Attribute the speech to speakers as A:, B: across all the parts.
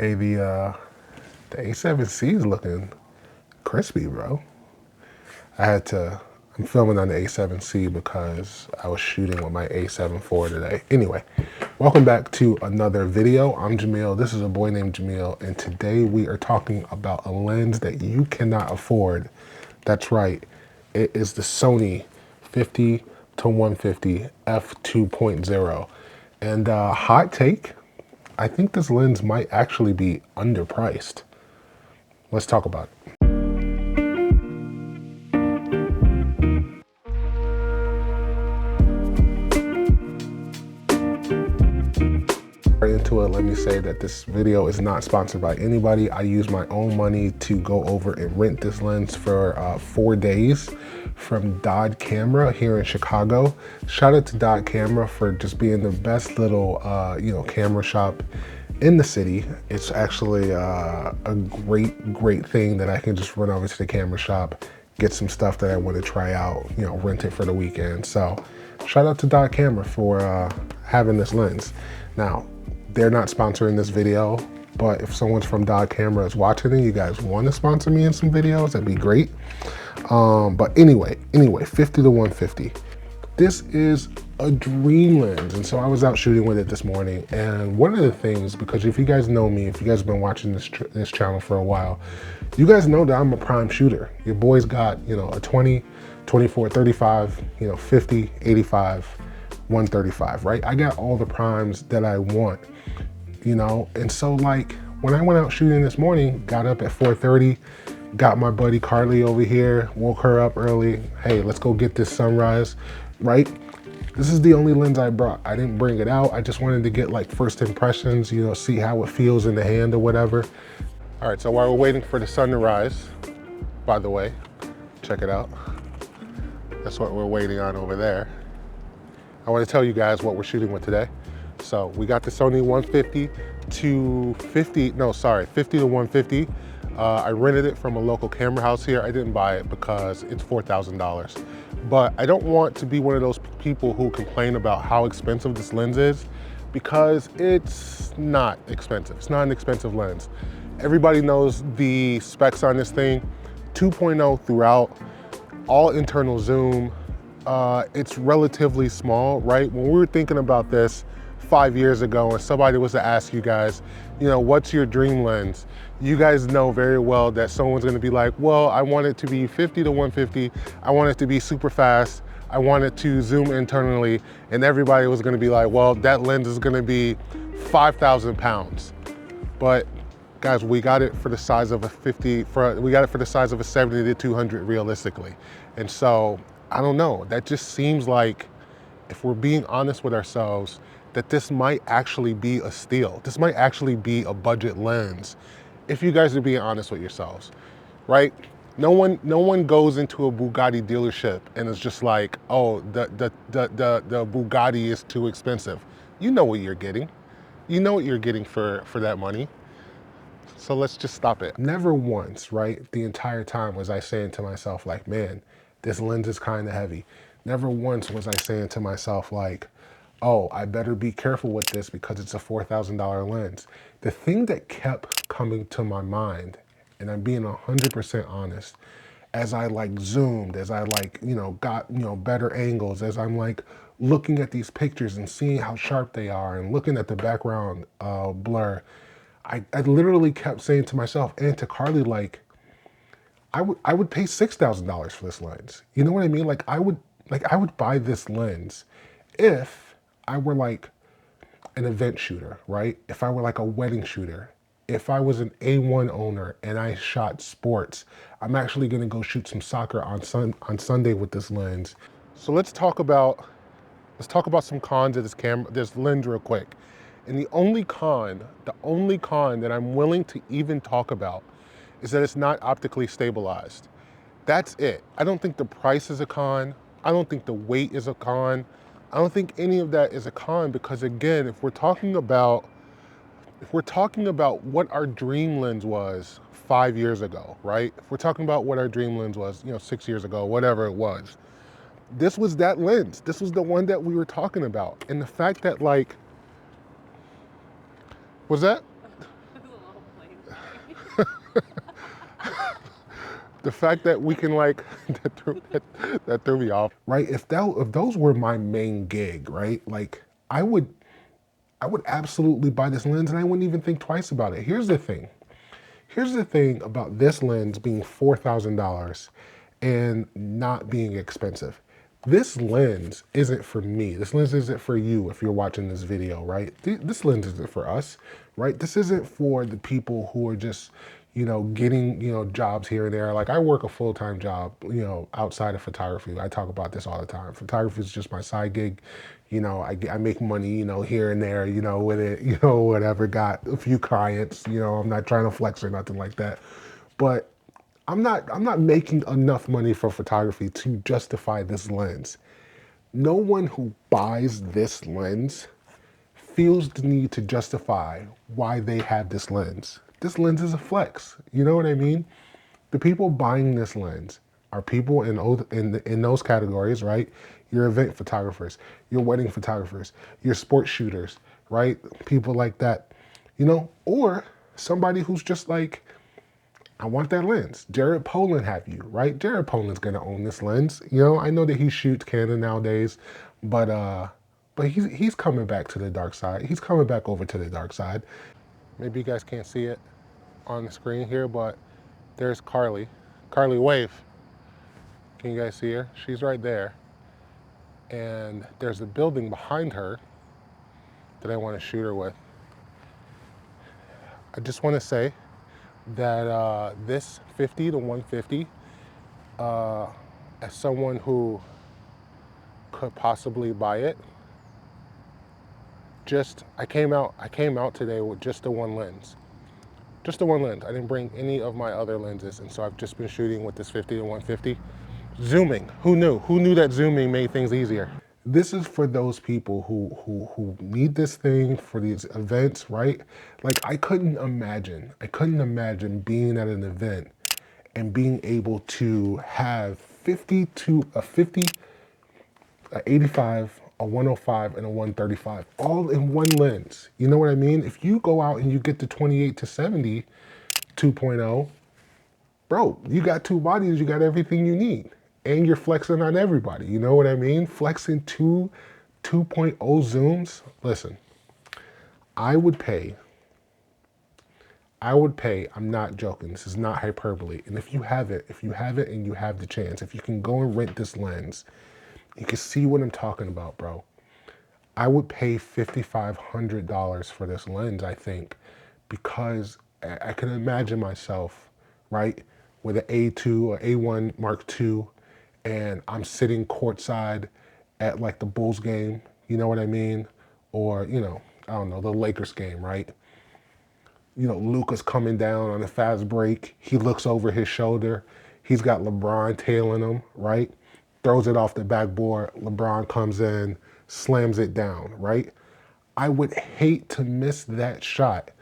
A: Hey, the A7C is looking crispy, bro. I'm filming on the A7C because I was shooting with my A7 IV today. Anyway, welcome back to another video. I'm Jamil, this is a boy named Jamil, and today we are talking about a lens that you cannot afford. That's right, it is the Sony 50 to 150 f2.0. And hot take, I think this lens might actually be underpriced. Let's talk about it. Right into it, let me say that this video is not sponsored by anybody. I use my own money to go over and rent this lens for 4 days from Dodd Camera here in Chicago. Shout out to Dodd Camera for just being the best little camera shop in the city. It's actually a great thing that I can just run over to the camera shop, get some stuff that I want to try out, rent it for the weekend. So shout out to Dodd Camera for having this lens. Now, they're not sponsoring this video, but if someone's from Dodd Camera is watching it, you guys want to sponsor me in some videos, that'd be great. But anyway, 50 to 150. This is a dream lens. And so I was out shooting with it this morning. And one of the things, because if you guys know me, if you guys have been watching this channel for a while, you guys know that I'm a prime shooter. Your boy's got, a 20, 24, 35, 50, 85, 135, right? I got all the primes that I want, And so like when I went out shooting this morning, got up at 4:30, got my buddy Carly over here, woke her up early. Hey, let's go get this sunrise, right? This is the only lens I brought. I didn't bring it out. I just wanted to get like first impressions, see how it feels in the hand or whatever. All right, so while we're waiting for the sun to rise, by the way, check it out. That's what we're waiting on over there. I want to tell you guys what we're shooting with today. So we got the Sony 50 to 150. I rented it from a local camera house here. I didn't buy it because it's $4,000. But I don't want to be one of those people who complain about how expensive this lens is, because it's not expensive. It's not an expensive lens. Everybody knows the specs on this thing. 2.0 throughout, all internal zoom. It's relatively small, right? When we were thinking about this 5 years ago and somebody was to ask you guys, what's your dream lens? You guys know very well that someone's gonna be like, well, I want it to be 50 to 150. I want it to be super fast. I want it to zoom internally. And everybody was gonna be like, well, that lens is gonna be 5,000 pounds. But guys, we got it for the size of a 50, we got it for the size of a 70 to 200 realistically. And so, I don't know, that just seems like, if we're being honest with ourselves, that this might actually be a steal. This might actually be a budget lens, if you guys are being honest with yourselves, right? No one goes into a Bugatti dealership and is just like, oh, the Bugatti is too expensive. You know what you're getting. You know what you're getting for that money. So let's just stop it. Never once, right, the entire time was I saying to myself like, man, this lens is kind of heavy. Never once was I saying to myself like, oh, I better be careful with this because it's a $4,000 lens. The thing that kept coming to my mind, and I'm being 100% honest, as I like zoomed, as I like, got, better angles, as I'm like looking at these pictures and seeing how sharp they are and looking at the background blur, I literally kept saying to myself and to Carly, like, I would pay $6,000 for this lens. You know what I mean? Like I would buy this lens if I were like an event shooter, right? If I were like a wedding shooter, if I was an A1 owner and I shot sports, I'm actually gonna go shoot some soccer on Sunday with this lens. So let's talk about some cons of this lens real quick. And the only con that I'm willing to even talk about is that it's not optically stabilized. That's it. I don't think the price is a con. I don't think the weight is a con. I don't think any of that is a con, because again, if we're talking about what our dream lens was 5 years ago, right? If we're talking about what our dream lens was, 6 years ago, whatever it was, this was that lens. This was the one that we were talking about. And the fact that like, was that? The fact that we can like, that threw me off, right? If those were my main gig, right? Like I would absolutely buy this lens and I wouldn't even think twice about it. Here's the thing. Here's the thing about this lens being $4,000 and not being expensive. This lens isn't for me. This lens isn't for you if you're watching this video, right? This lens isn't for us, right? This isn't for the people who are just, you know, getting, you know, jobs here and there. Like I work a full-time job, you know, outside of photography. I talk about this all the time. Photography is just my side gig. You know, I make money, you know, here and there, you know, with it, you know, whatever, got a few clients, you know, I'm not trying to flex or nothing like that. But I'm not making enough money for photography to justify this lens. No one who buys this lens feels the need to justify why they have this lens. This lens is a flex. You know what I mean? The people buying this lens are people in those categories, right? Your event photographers, your wedding photographers, your sports shooters, right? People like that, you know, or somebody who's just like, I want that lens. Jared Polin have you, right? Jared Polin's gonna own this lens. You know, I know that he shoots Canon nowadays, but he's coming back to the dark side. He's coming back over to the dark side. Maybe you guys can't see it on the screen here, but there's Carly. Carly, wave. Can you guys see her? She's right there. And there's a building behind her that I want to shoot her with. I just want to say that this 50 to 150, as someone who could possibly buy it, I came out today with just the one lens. Just the one lens. I didn't bring any of my other lenses, and so I've just been shooting with this 50 to 150. Zooming, who knew? Who knew that zooming made things easier? This is for those people who need this thing for these events, right? Like I couldn't imagine being at an event and being able to have 50, a 85, a 105, and a 135, all in one lens. You know what I mean? If you go out and you get the 28 to 70 2.0, bro, you got two bodies, you got everything you need. And you're flexing on everybody, you know what I mean? Flexing 2.0 zooms. Listen, I would pay, I'm not joking, this is not hyperbole. And if you have it and you have the chance, if you can go and rent this lens, you can see what I'm talking about, bro. I would pay $5,500 for this lens, I think, because I can imagine myself, right, with an A2 or A1 Mark II, and I'm sitting courtside at like the Bulls game, you know what I mean? Or, you know, I don't know, the Lakers game, right? You know, Luka's coming down on a fast break. He looks over his shoulder. He's got LeBron tailing him, right? Throws it off the backboard. LeBron comes in, slams it down, right? I would hate to miss that shot,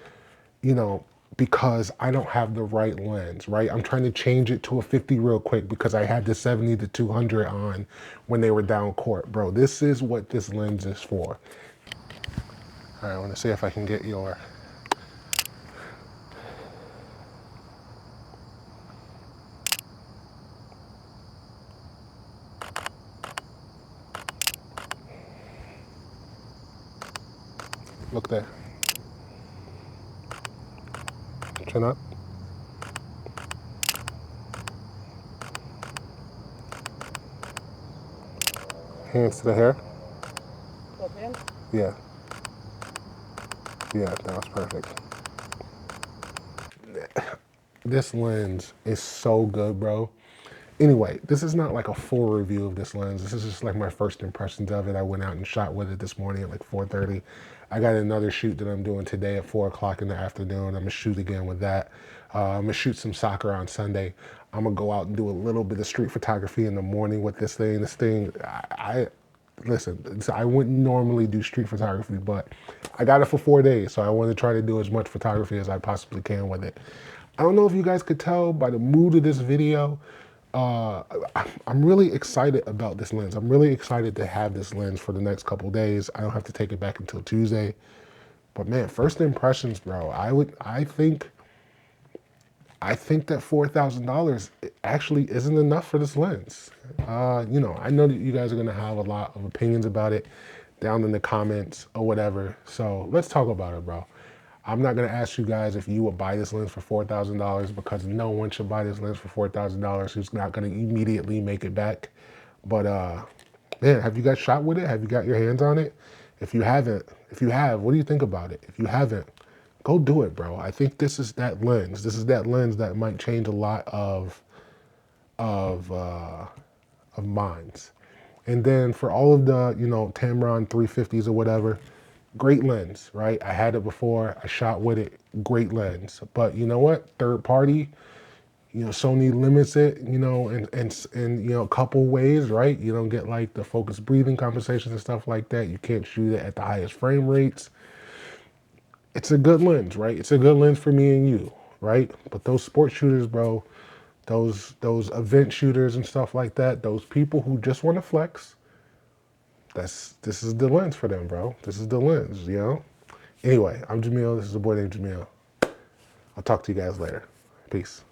A: you know, because I don't have the right lens, right? I'm trying to change it to a 50 real quick because I had the 70 to 200 on when they were down court. Bro, this is what this lens is for. All right, I want to see if I can get your... Look there. Chin up. Hands to the hair.
B: Both hands?
A: Yeah. Yeah, that was perfect. This lens is so good, bro. Anyway, this is not like a full review of this lens. This is just like my first impressions of it. I went out and shot with it this morning at like 4:30. I got another shoot that I'm doing today at 4 o'clock in the afternoon. I'm gonna shoot again with that. I'm gonna shoot some soccer on Sunday. I'm gonna go out and do a little bit of street photography in the morning with this thing. Listen, I wouldn't normally do street photography, but I got it for 4 days, so I want to try to do as much photography as I possibly can with it. I don't know if you guys could tell by the mood of this video, I'm really excited about this lens. I'm really excited to have this lens for the next couple days. I don't have to take it back until Tuesday. But man, first impressions, bro, I think I think that $4,000 actually isn't enough for this lens. You know, I know that you guys are gonna have a lot of opinions about it down in the comments or whatever. So let's talk about it, bro. I'm not gonna ask you guys if you would buy this lens for $4,000 because no one should buy this lens for $4,000 who's not gonna immediately make it back. But man, have you guys shot with it? Have you got your hands on it? If you haven't, if you have, what do you think about it? If you haven't, go do it, bro. I think this is that lens. This is that lens that might change a lot of uh, of minds. And then for all of the, you know, Tamron 350s or whatever, great lens, right? I had it before. I shot with it. Great lens. But you know what? Third party, you know, Sony limits it, you know, in you know, a couple ways, right? You don't get like the focused breathing compensations and stuff like that. You can't shoot it at the highest frame rates. It's a good lens, right? It's a good lens for me and you, right? But those sports shooters, bro, those event shooters and stuff like that, those people who just want to flex, this is the lens for them, bro. This is the lens, you know? Anyway, I'm Jamil. This is a boy named Jamil. I'll talk to you guys later. Peace.